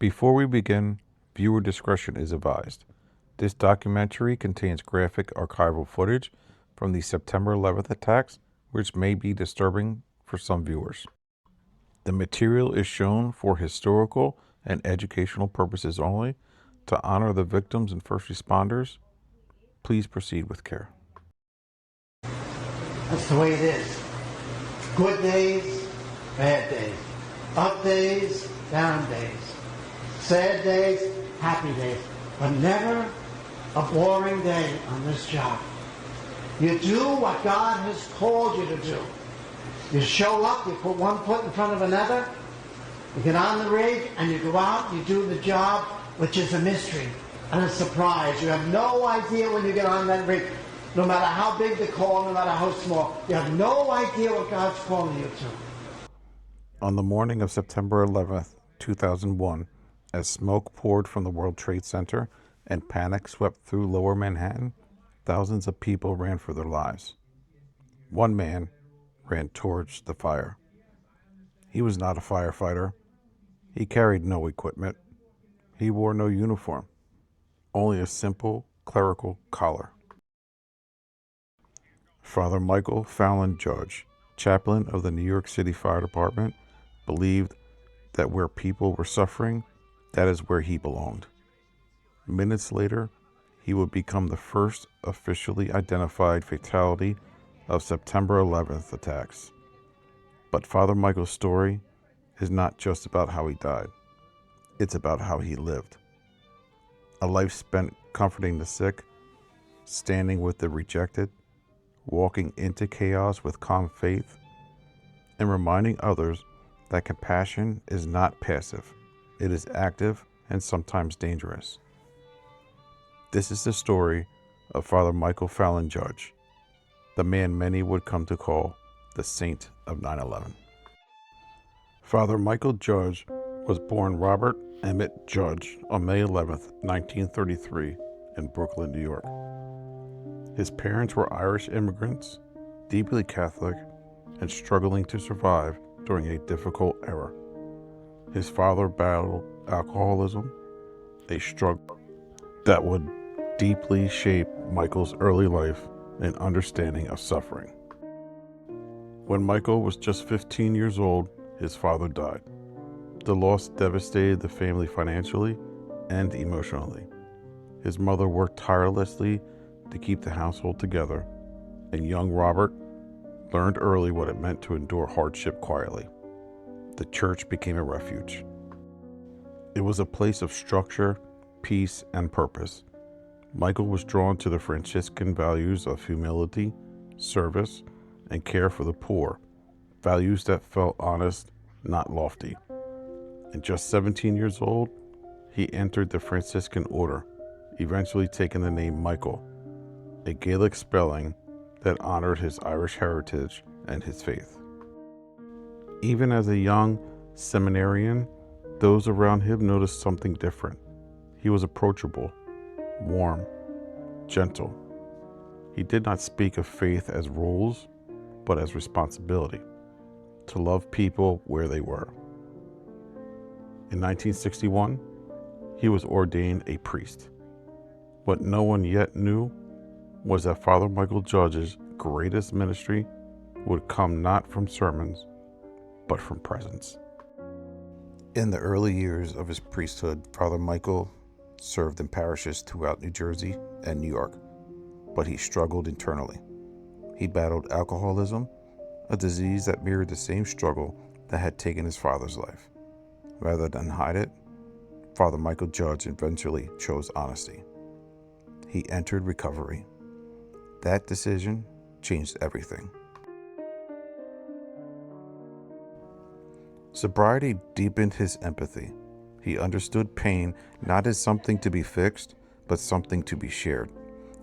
Before we begin, viewer discretion is advised. This documentary contains graphic archival footage from the September 11th attacks, which may be disturbing for some viewers. The material is shown for historical and educational purposes only, to honor the victims and first responders. Please proceed with care. That's the way it is. Good days, bad days. Up days, down days. Sad days, happy days. But never a boring day on this job. You do what God has called you to do. You show up, you put one foot in front of another, you get on the rig, and you go out, you do the job, which is a mystery and a surprise. You have no idea when you get on that rig, no matter how big the call, no matter how small, you have no idea what God's calling you to. On the morning of September 11th, 2001, as smoke poured from the World Trade Center and panic swept through lower Manhattan, thousands of people ran for their lives. One man ran towards the fire. He was not a firefighter. He carried no equipment. He wore no uniform, only a simple clerical collar. Father Mychal Fallon Judge, chaplain of the New York City Fire Department, believed that where people were suffering, that is where he belonged. Minutes later, he would become the first officially identified fatality of September 11th attacks. But Father Mychal's story is not just about how he died. It's about how he lived. A life spent comforting the sick, standing with the rejected, walking into chaos with calm faith, and reminding others that compassion is not passive. It is active and sometimes dangerous. This is the story of Father Mychal Fallon Judge, the man many would come to call the saint of 9/11. Father Mychal Judge was born Robert Emmett Judge on May 11th, 1933 in Brooklyn, New York. His parents were Irish immigrants, deeply Catholic, and struggling to survive during a difficult era. His father battled alcoholism, a struggle that would deeply shape Mychal's early life and understanding of suffering. When Mychal was just 15 years old, his father died. The loss devastated the family financially and emotionally. His mother worked tirelessly to keep the household together, and young Robert learned early what it meant to endure hardship quietly. The church became a refuge. It was a place of structure, peace, and purpose. Mychal was drawn to the Franciscan values of humility, service, and care for the poor, values that felt honest, not lofty. At just 17 years old, he entered the Franciscan order, eventually taking the name Mychal, a Gaelic spelling that honored his Irish heritage and his faith. Even as a young seminarian, those around him noticed something different. He was approachable, warm, gentle. He did not speak of faith as rules, but as responsibility, to love people where they were. In 1961, he was ordained a priest. What no one yet knew was that Father Mychal Judge's greatest ministry would come not from sermons, but from presence. In the early years of his priesthood, Father Mychal served in parishes throughout New Jersey and New York, but he struggled internally. He battled alcoholism, a disease that mirrored the same struggle that had taken his father's life. Rather than hide it, Father Mychal Judge eventually chose honesty. He entered recovery. That decision changed everything. Sobriety deepened his empathy. He understood pain not as something to be fixed, but something to be shared.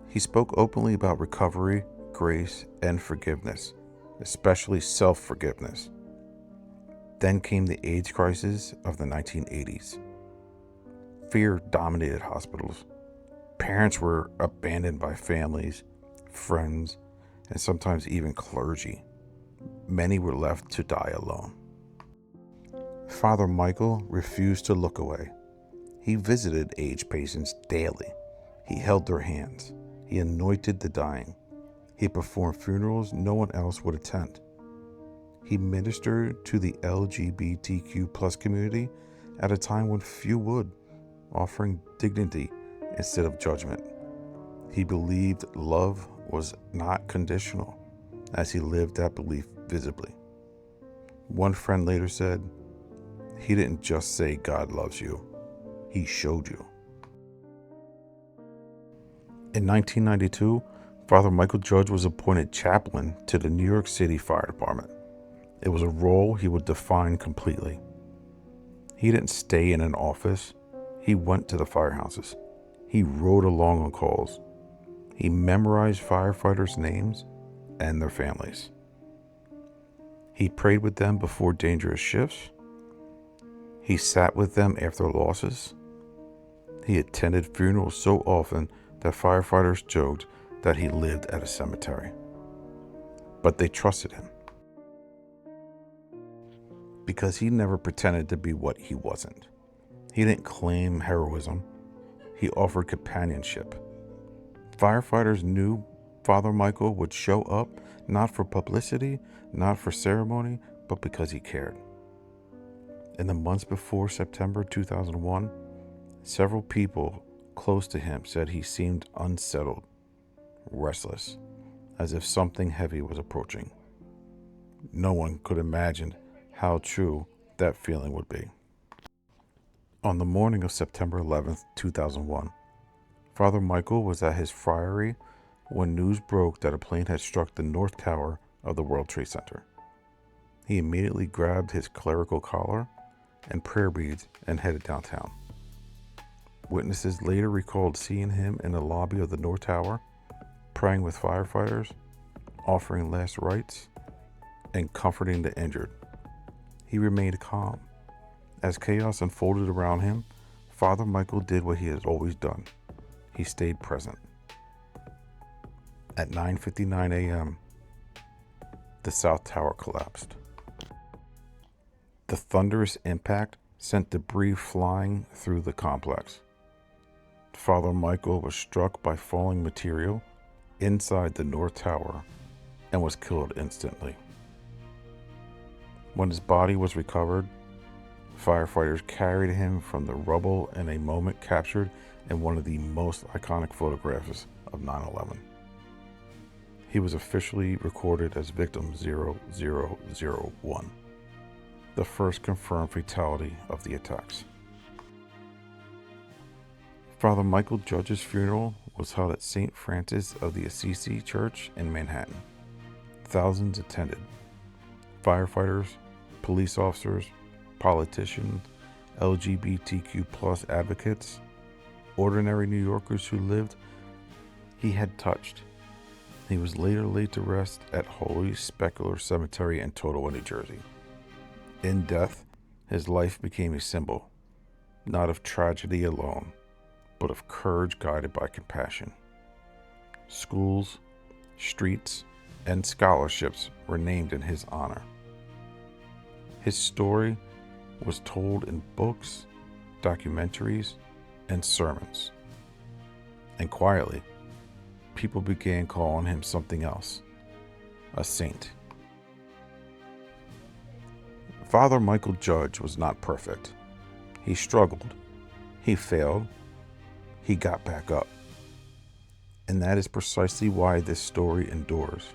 He spoke openly about recovery, grace, and forgiveness, especially self-forgiveness. Then came the AIDS crisis of the 1980s. Fear dominated hospitals. Parents were abandoned by families, friends, and sometimes even clergy. Many were left to die alone. Father Mychal refused to look away. He visited aged patients daily. He held their hands. He anointed the dying. He performed funerals no one else would attend. He ministered to the LGBTQ plus community at a time when few would, offering dignity instead of judgment. He believed love was not conditional, as he lived that belief visibly. One friend later said, "He didn't just say God loves you, he showed you." In 1992, Father Mychal Judge was appointed chaplain to the New York City Fire Department. It was a role he would define completely. He didn't stay in an office. He went to the firehouses. He rode along on calls. He memorized firefighters' names and their families. He prayed with them before dangerous shifts. He sat with them after losses. He attended funerals so often that firefighters joked that he lived at a cemetery. But they trusted him because he never pretended to be what he wasn't. He didn't claim heroism. He offered companionship. Firefighters knew Father Mychal would show up not for publicity, not for ceremony, but because he cared. In the months before September 2001, several people close to him said he seemed unsettled, restless, as if something heavy was approaching. No one could imagine how true that feeling would be. On the morning of September 11th, 2001, Father Mychal was at his friary when news broke that a plane had struck the North Tower of the World Trade Center. He immediately grabbed his clerical collar and prayer beads and headed downtown. Witnesses later recalled seeing him in the lobby of the North Tower, praying with firefighters, offering last rites, and comforting the injured. He remained calm. As chaos unfolded around him, Father Mychal did what he has always done. He stayed present. At 9:59 a.m., the South Tower collapsed. The thunderous impact sent debris flying through the complex. Father Mychal was struck by falling material inside the North Tower and was killed instantly. When his body was recovered, firefighters carried him from the rubble in a moment captured in one of the most iconic photographs of 9/11. He was officially recorded as victim 0001, the first confirmed fatality of the attacks. Father Mychal Judge's funeral was held at St. Francis of the Assisi Church in Manhattan. Thousands attended. Firefighters, police officers, politicians, LGBTQ plus advocates, ordinary New Yorkers who lived he had touched. He was later laid to rest at Holy Specular Cemetery in Totowa, New Jersey. In death, his life became a symbol, not of tragedy alone, but of courage guided by compassion. Schools, streets, and scholarships were named in his honor. His story was told in books, documentaries, and sermons. And quietly, people began calling him something else, a saint. Father Mychal Judge was not perfect. He struggled. He failed. He got back up. And that is precisely why this story endures.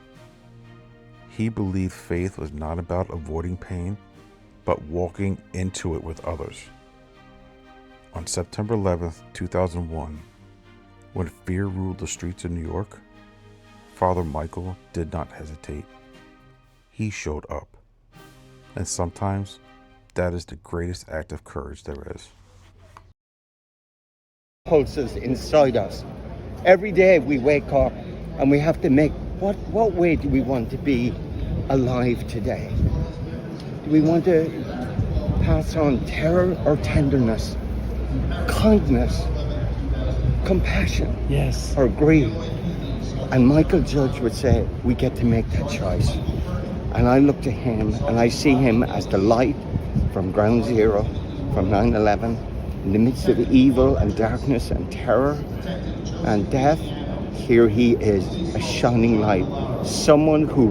He believed faith was not about avoiding pain, but walking into it with others. On September 11th, 2001, when fear ruled the streets of New York, Father Mychal did not hesitate. He showed up. And sometimes that is the greatest act of courage there is. Pulses inside us. Every day we wake up and we have to make what way do we want to be alive today? Do we want to pass on terror or tenderness, kindness, compassion, Yes. or greed? And Mychal Judge would say we get to make that choice. And I look to him and I see him as the light from ground zero, from 9/11, In the midst of evil and darkness and terror and death, here he is, a shining light. Someone who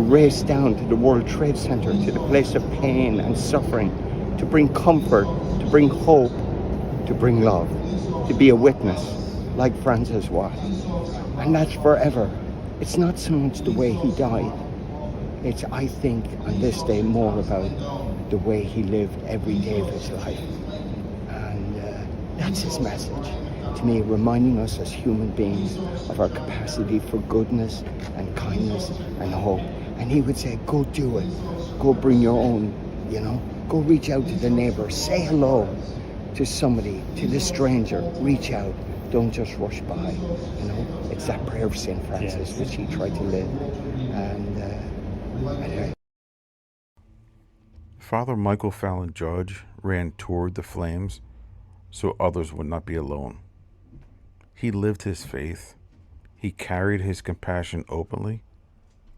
raced down to the World Trade Center, to the place of pain and suffering, to bring comfort, to bring hope, to bring love, to be a witness, like Francis was. And that's forever. It's not so much the way he died. It's, I think, on this day more about the way he lived every day of his life. And that's his message to me, reminding us as human beings of our capacity for goodness and kindness and hope. And he would say, go do it. Go bring your own, go reach out to the neighbor, say hello to somebody, to the stranger, reach out. Don't just rush by, It's that prayer of St. Francis which he tried to live. And Father Mychal Fallon Judge ran toward the flames so others would not be alone. He lived his faith, he carried his compassion openly,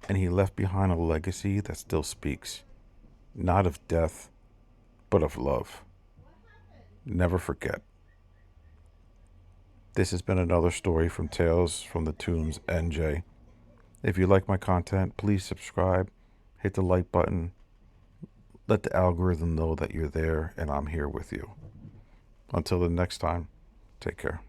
and he left behind a legacy that still speaks, not of death, but of love. Never forget. This has been another story from Tales from the Tombs NJ. If you like my content, please subscribe, hit the like button, let the algorithm know that you're there and I'm here with you. Until the next time, take care.